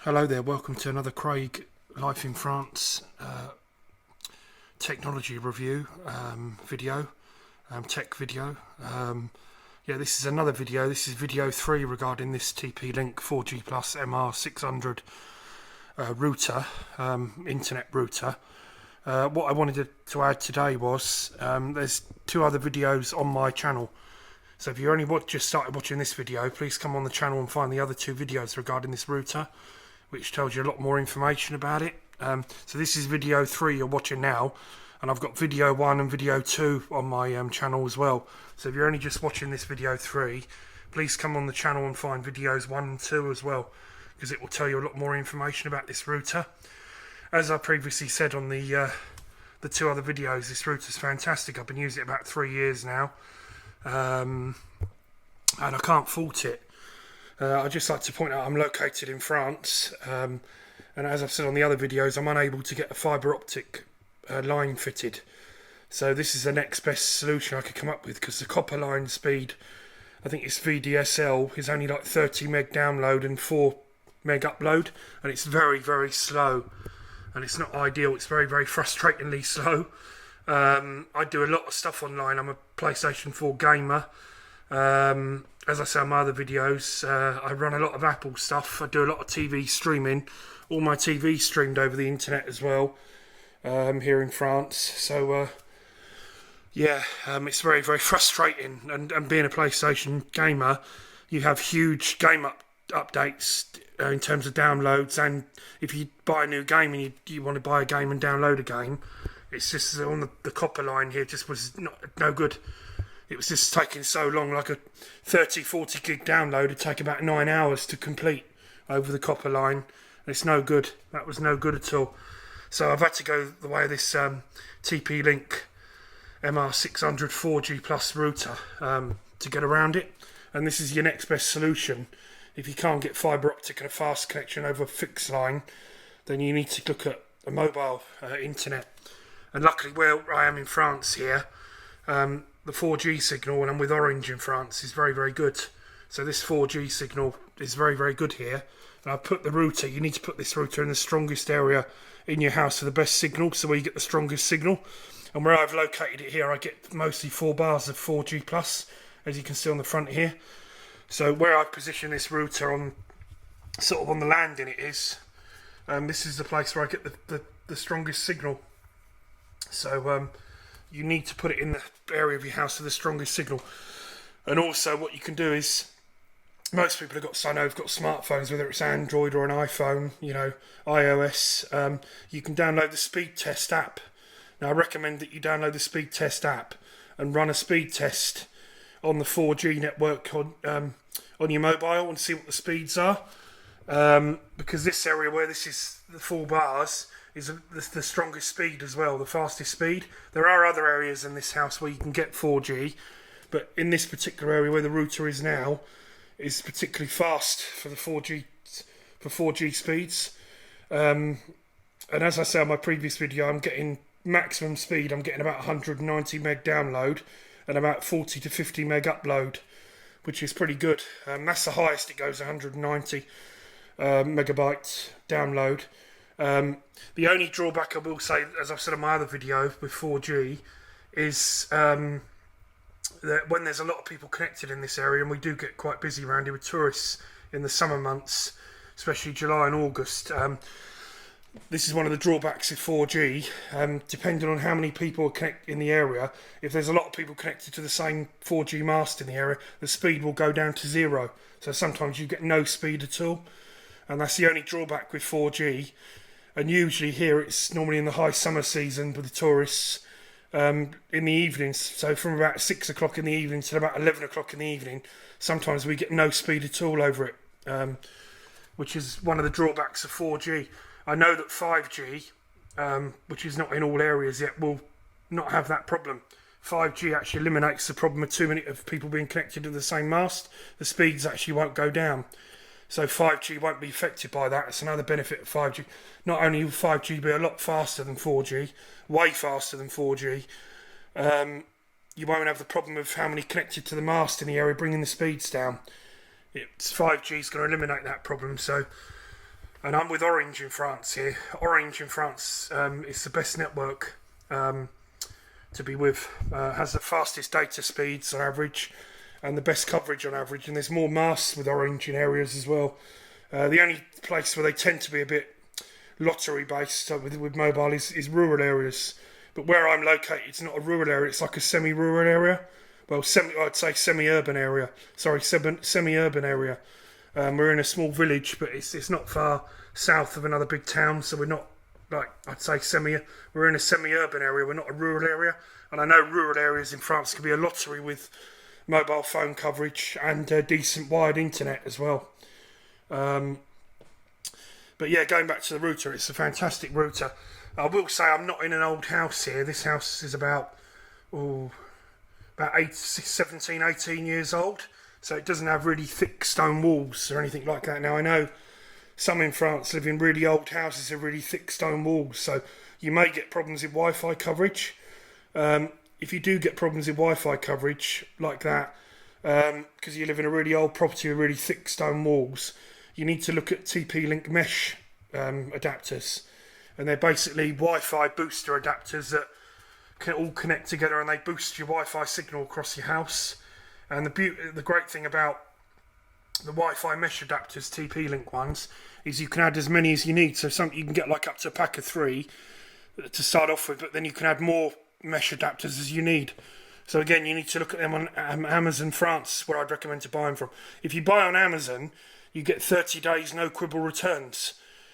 Hello there, welcome to another Craig Life in France technology review video, tech video. Yeah, this is another video. This is video 3 regarding this TP LINK 4G Plus MR600 router, internet router. What I wanted to add today was there's 2 other videos on my channel. So if you only just started watching this video, please come on the channel and find the other 2 videos regarding this router, which tells you a lot more information about it. So this is video 3 you're watching now, and I've got video 1 and video 2 on my channel as well. So if you're only just watching this video 3, please come on the channel and find videos 1 and 2 as well, because it will tell you a lot more information about this router. As I previously said on the 2 other videos, this router is fantastic. I've been using it about 3 years now, and I can't fault it. I'd just like to point out I'm located in France, and as I've said on the other videos, I'm unable to get a fibre optic line fitted. So this is the next best solution I could come up with, because the copper line speed, I think it's VDSL, is only like 30 meg download and 4 meg upload, and it's very, very slow, and it's not ideal. It's very, very frustratingly slow. I do a lot of stuff online. I'm a PlayStation 4 gamer. As I say on my other videos, I run a lot of Apple stuff. I do a lot of TV streaming. All my TV streamed over the internet as well, here in France. So yeah, it's very, very frustrating. And being a PlayStation gamer, you have huge game updates in terms of downloads. And if you buy a new game and you want to buy a game and download a game, it's just on the copper line here just was no good. It was just taking so long. Like a 30-40 gig download would take about 9 hours to complete over the copper line. And it's no good. That was no good at all. So I've had to go the way of this TP LINK MR600 4G Plus router to get around it. And this is your next best solution. If you can't get fibre optic and a fast connection over a fixed line, then you need to look at a mobile internet. And luckily where I am in France here, the 4G signal, when I'm with Orange in France, is very, very good. So this 4G signal is very, very good here. And I've put the router, you need to put this router in the strongest area in your house for the best signal, so where you get the strongest signal. And where I've located it here, I get mostly 4 bars of 4G plus, as you can see on the front here. So where I've positioned this router on, sort of on the landing it is, this is the place where I get the strongest signal. So you need to put it in the area of your house with the strongest signal. And also what you can do is, most people have got smartphones, whether it's Android or an iPhone, you know, iOS. You can download the speed test app. Now I recommend that you download the speed test app and run a speed test on the 4G network on your mobile and see what the speeds are. Because this area where this is the 4 bars is the strongest speed as well, the fastest speed. There are other areas in this house where you can get 4G, but in this particular area where the router is now, is particularly fast for the 4G speeds. And as I said on my previous video, I'm getting maximum speed. I'm getting about 190 meg download and about 40 to 50 meg upload, which is pretty good. That's the highest it goes, 190 megabytes download. The only drawback I will say, as I've said in my other video with 4G, is that when there's a lot of people connected in this area, and we do get quite busy around here with tourists in the summer months, especially July and August, this is one of the drawbacks of 4G. Depending on how many people are connected in the area, if there's a lot of people connected to the same 4G mast in the area, the speed will go down to 0. So sometimes you get no speed at all, and that's the only drawback with 4G. And usually here it's normally in the high summer season with the tourists, in the evenings. So from about 6 o'clock in the evening to about 11 o'clock in the evening, sometimes we get no speed at all over it, which is one of the drawbacks of 4G. I know that 5G, which is not in all areas yet, will not have that problem. 5G actually eliminates the problem of people being connected to the same mast. The speeds actually won't go down. So 5G won't be affected by that. It's another benefit of 5G. Not only will 5G be a lot faster than 4G, way faster than 4G, you won't have the problem of how many connected to the mast in the area, bringing the speeds down. 5G is going to eliminate that problem. So and I'm with Orange in France here. Orange in France is the best network to be with. Has the fastest data speeds on average, and the best coverage on average. And there's more masts with Orange in areas as well. The only place where they tend to be a bit lottery based with mobile is rural areas. But where I'm located, it's not a rural area. It's like a semi-rural area. Well, I'd say semi-urban area. Sorry, semi-urban area. We're in a small village, but it's not far south of another big town, so we're not, like, I'd say we're in a semi-urban area, we're not a rural area. And I know rural areas in France can be a lottery with mobile phone coverage and decent wired internet as well. But yeah, going back to the router, it's a fantastic router. I will say I'm not in an old house here. This house is about 17, 18 years old. So it doesn't have really thick stone walls or anything like that. Now, I know some in France live in really old houses with really thick stone walls. So you may get problems with Wi-Fi coverage. If you do get problems with Wi-Fi coverage like that, because you live in a really old property with really thick stone walls, you need to look at TP LINK mesh adapters. And they're basically Wi-Fi booster adapters that can all connect together, and they boost your Wi-Fi signal across your house. And the great thing about the Wi-Fi mesh adapters, TP Link ones, is you can add as many as you need. So you can get like up to a pack of 3 to start off with, but then you can add more mesh adapters as you need. So again, you need to look at them on Amazon France, where I'd recommend to buy them from. If you buy on Amazon, you get 30 days no quibble returns.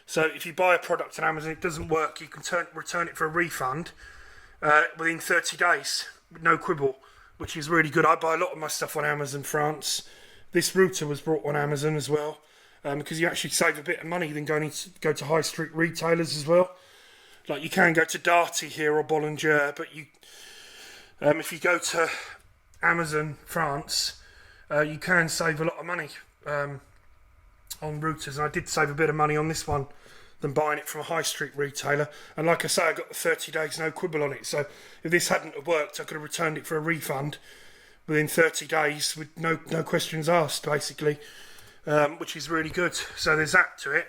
So if you buy a product on Amazon, it doesn't work, you can return it for a refund within 30 days, no quibble, which is really good. I buy a lot of my stuff on Amazon France. This router was brought on Amazon as well, because you actually save a bit of money than go to high street retailers as well. Like, you can go to Darty here or Bollinger, but if you go to Amazon France, you can save a lot of money on routers, and I did save a bit of money on this one than buying it from a high street retailer. And like I say, I got the 30 days no quibble on it, so if this hadn't have worked, I could have returned it for a refund within 30 days with no questions asked, basically, which is really good. So there's that to it.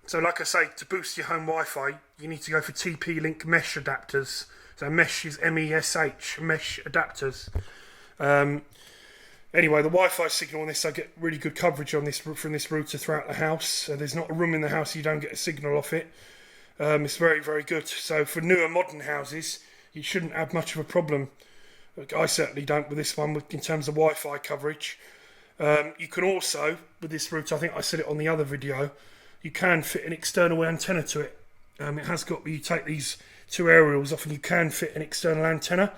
So like I say, to boost your home Wi-Fi, you need to go for TP Link mesh adapters. So mesh is MESH, mesh adapters. Anyway, the Wi-Fi signal on this, I get really good coverage on this from this router throughout the house. So there's not a room in the house you don't get a signal off it. It's very, very good. So for newer modern houses, you shouldn't have much of a problem. I certainly don't with this one in terms of Wi-Fi coverage. You can also, with this router, I think I said it on the other video, you can fit an external antenna to it. It has got, you take these 2 aerials off and you can fit an external antenna.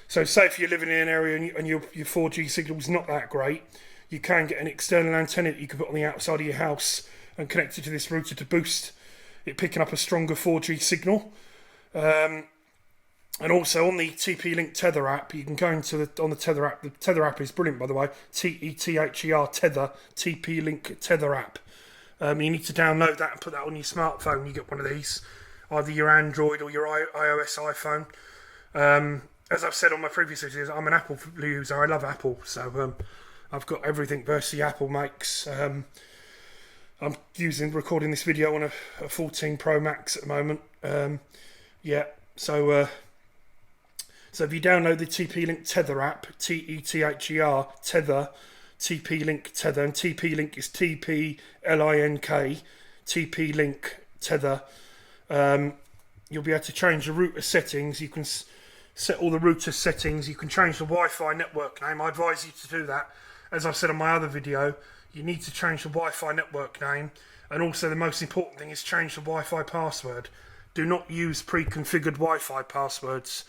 So say if you're living in an area and your 4G signal's not that great, you can get an external antenna that you can put on the outside of your house and connect it to this router to boost it picking up a stronger 4G signal. And also on the TP Link Tether app, you can go on the Tether app. The Tether app is brilliant, by the way. TETHER, Tether, TP Link Tether app. You need to download that and put that on your smartphone. You get one of these, either your Android or your iOS iPhone. As I've said on my previous videos, I'm an Apple user. I love Apple, so I've got everything Versi Apple makes. I'm recording this video on a 14 Pro Max at the moment. So if you download the TP Link Tether app, TETHER, Tether, TP Link Tether, and TP Link is TP LINK, TP Link Tether, you'll be able to change the router settings. You can set all the router settings. You can change the Wi-Fi network name. I advise you to do that. As I've said on my other video, you need to change the Wi-Fi network name, and also the most important thing is change the Wi-Fi password. Do not use pre-configured Wi-Fi passwords.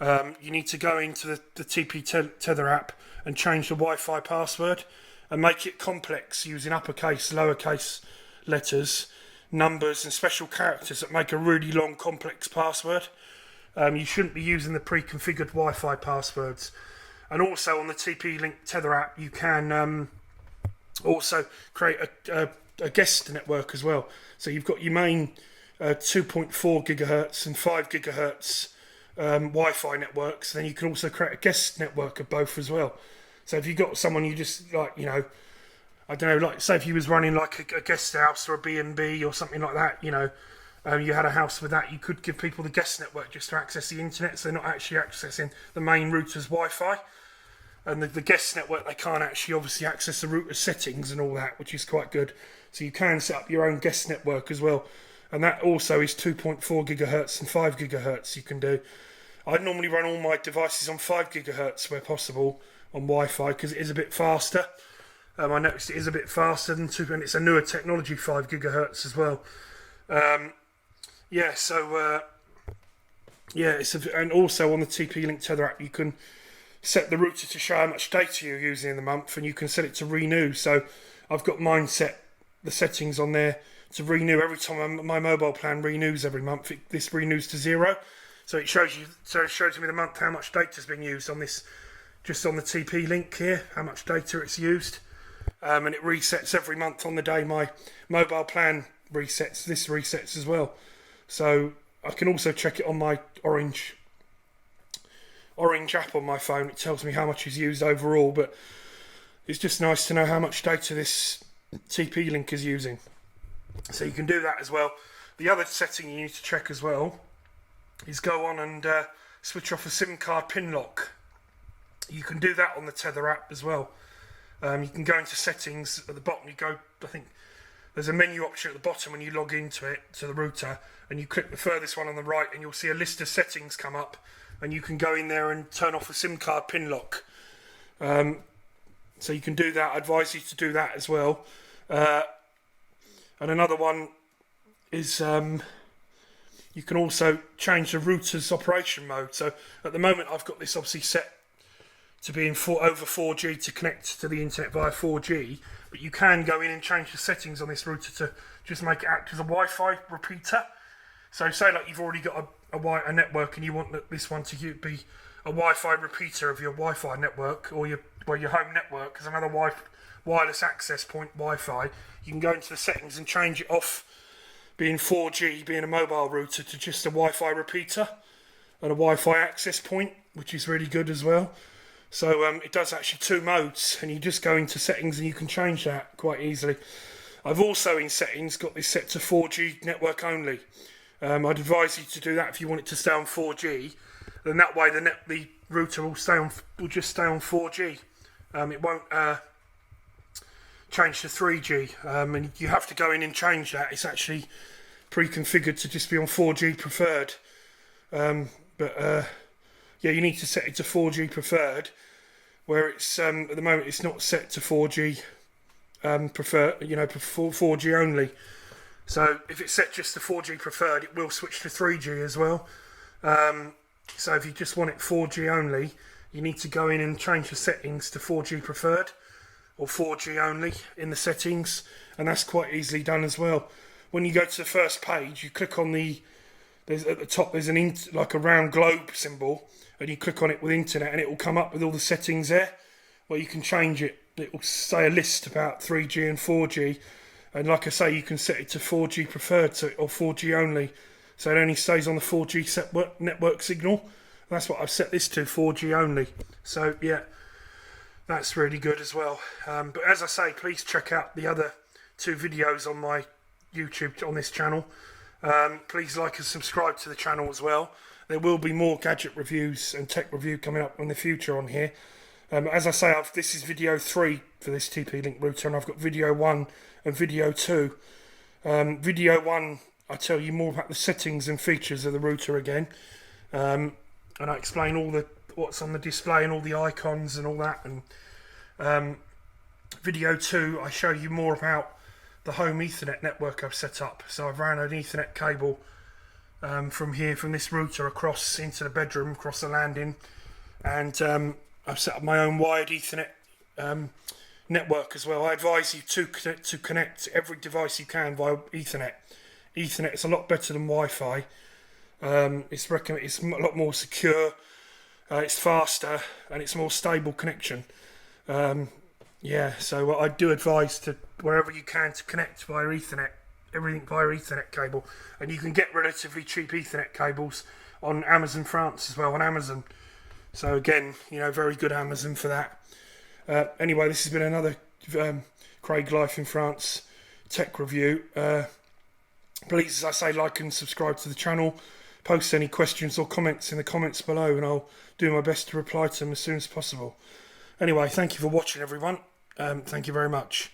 You need to go into the TP Tether app and change the Wi-Fi password and make it complex using uppercase, lowercase letters, numbers and special characters that make a really long complex password. You shouldn't be using the pre-configured Wi-Fi passwords. And also on the TP Link Tether app, you can also create a guest network as well. So you've got your main 2.4 gigahertz and 5 gigahertz Wi-Fi networks. Then you can also create a guest network of both as well. So if you've got someone you just like, I don't know, like say if you was running like a guest house or a B&B or something like that, you know, you had a house with that, you could give people the guest network just to access the internet, so they're not actually accessing the main router's Wi-Fi. And the guest network, they can't actually obviously access the router settings and all that, which is quite good. So you can set up your own guest network as well. And that also is 2.4 gigahertz and 5 gigahertz you can do. I normally run all my devices on 5 gigahertz where possible on Wi-Fi because it is a bit faster. I noticed it is a bit faster than 2, and it's a newer technology, 5 gigahertz as well. Yeah, so yeah, and also on the TP Link Tether app, you can set the router to show how much data you're using in the month, and you can set it to renew. So I've got mine set, the settings on there to renew every time my mobile plan renews every month. This renews to 0, so it shows you. So it shows me the month how much data's been used on this, just on the TP Link here, how much data it's used, and it resets every month on the day my mobile plan resets. This resets as well. So I can also check it on my Orange app on my phone. It tells me how much is used overall, but it's just nice to know how much data this TP Link is using. So you can do that as well. The other setting you need to check as well is go on and switch off a SIM card pin lock. You can do that on the Tether app as well. You can go into settings at the bottom. You go, I think there's a menu option at the bottom when you log into it, to the router, and you click the furthest one on the right and you'll see a list of settings come up, and you can go in there and turn off a SIM card pin lock. So you can do that. I advise you to do that as well. And another one is you can also change the router's operation mode. So at the moment I've got this obviously set to be in over 4G to connect to the internet via 4G, but you can go in and change the settings on this router to just make it act as a Wi-Fi repeater. So say like you've already got a network and you want this one to be a Wi-Fi repeater of your Wi-Fi network, or your home network, because another wireless access point Wi-Fi, you can go into the settings and change it off being 4G, being a mobile router, to just a Wi-Fi repeater and a Wi-Fi access point, which is really good as well. So it does actually 2 modes, and you just go into settings and you can change that quite easily. I've also in settings got this set to 4G network only. I'd advise you to do that if you want it to stay on 4G. Then that way the router will just stay on 4G. It won't change to 3G, and you have to go in and change that. It's actually pre-configured to just be on 4G preferred. Yeah, you need to set it to 4G preferred, where it's at the moment it's not set to 4G preferred, you know, 4G only. So if it's set just to 4G preferred, it will switch to 3G as well. So if you just want it 4G only, you need to go in and change the settings to 4G preferred or 4G only in the settings, and that's quite easily done as well. When you go to the first page, you click on at the top there's like a round globe symbol, and you click on it with internet, and it will come up with all the settings there where you can change it. It will say a list about 3G and 4G, and like I say, you can set it to 4G preferred or 4G only, so it only stays on the 4G network signal. That's what I've set this to, 4G only. So yeah, that's really good as well. But as I say, please check out the other 2 videos on my YouTube on this channel. Please like and subscribe to the channel as well. There will be more gadget reviews and tech review coming up in the future on here. As I say, this is video 3 for this TP Link router, and I've got video 1 and video 2. Video 1, I tell you more about the settings and features of the router again, and I explain what's on the display and all the icons and all that. And video 2, I show you more about the home Ethernet network I've set up. So I've ran an Ethernet cable from this router across into the bedroom, across the landing, and I've set up my own wired Ethernet network as well. I advise you to connect every device you can via Ethernet. Ethernet is a lot better than Wi-Fi. It's a lot more secure, it's faster, and it's a more stable connection. Yeah, so I do advise to, wherever you can, to connect via Ethernet, everything via Ethernet cable. And you can get relatively cheap Ethernet cables on Amazon France as well, on Amazon. So again, you know, very good Amazon for that. Anyway, this has been another Craig Life in France tech review. Please, as I say, like and subscribe to the channel. Post any questions or comments in the comments below, and I'll do my best to reply to them as soon as possible. Anyway, thank you for watching, everyone. Thank you very much.